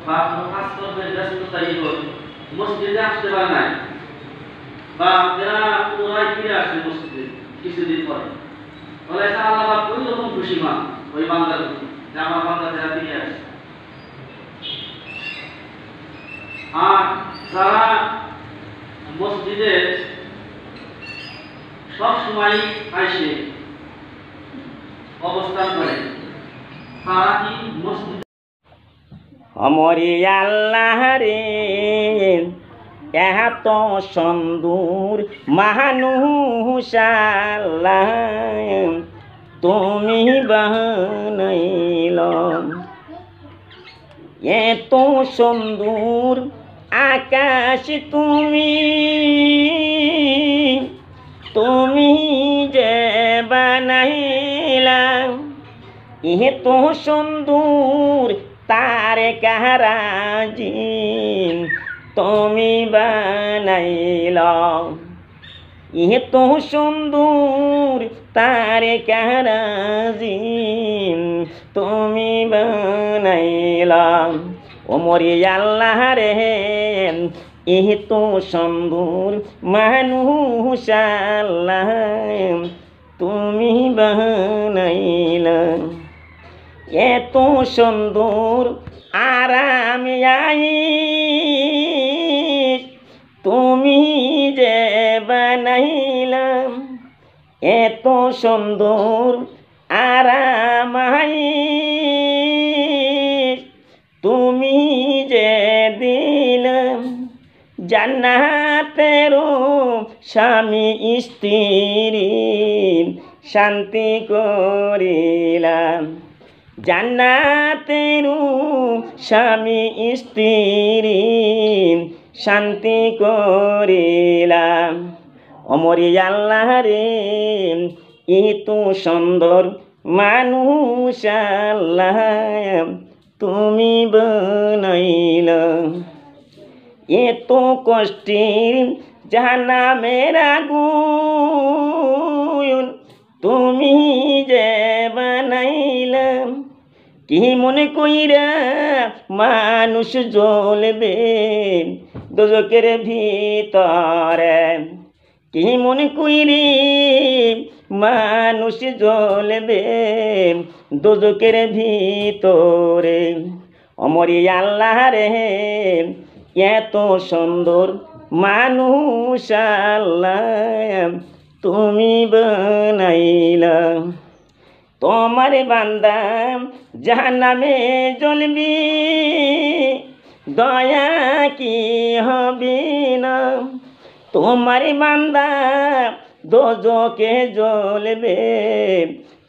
বা কাজ করবে ব্যস্ততার ইগো মসজিদে আসতে পারে নাই বা যারা পুনরায় ফিরে আসবে মসজিদে কিছুদিন পরে বলে আল্লাহ পাক ওই রকম খুশি মা ওই বান্দার প্রতি যে আমার বান্দা যারা ফিরে আসে। আর যারা মসজিদে সব সময় আসে অবস্থান করে তারা কি মসজিদ অমরি আল্লাহ রে এত সুন্দর মানুষ আল্লাহ তুমি বানাইল, এত সুন্দর আকাশ তুমি তুমি যে বানাইলা, এত সুন্দর তারে কারাজি তুমি বানাইল, এত সুন্দর তারে কারাজি তুমি বানাইল। ওমরি আল্লাহ রে এত সুন্দর মানুষ আল্লাহ তুমি বানাইল, এত সুন্দর আরাম আইস তুমি যে বানাইলাম, এত সুন্দর আরাম আইস তুমি যে দিলাম, জান্নাতের স্বামী স্ত্রী শান্তি করিলাম, জান্নাতের স্বামী স্ত্রী শান্তি করিলাম। অমরি আল্লাহ রে এত সুন্দর মানুষ আল্লাহ তুমি বানাইল, এত কষ্টের জাহান্নামের আগুন তুমি যে বানাইলাম, কি মনে কইরা মানুষ জ্বলবে দোজকের ভিতরে, কি মনে কইরে মানুষ জ্বলবে দোজকের ভিতরে। অমরি আল্লাহ রে এত সুন্দর মানুষ আল্লাহ তুমি বানাইলা, তোমার বান্দা জাহান্নামে জ্বলবি দয়া কি হবে না, তোমার বান্দা দোজকে জ্বলবে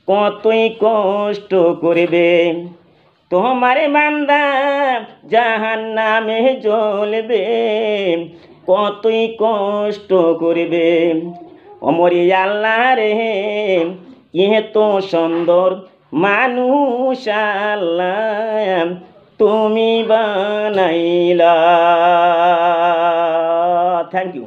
কতই কষ্ট করবে, তোমার বান্দা জাহান্নামে জ্বলবে কতই কষ্ট করবে। অমরি আল্লাহ রে এত সুন্দর মানুষ আল্লাহ তুমি বানাইলা। Thank you.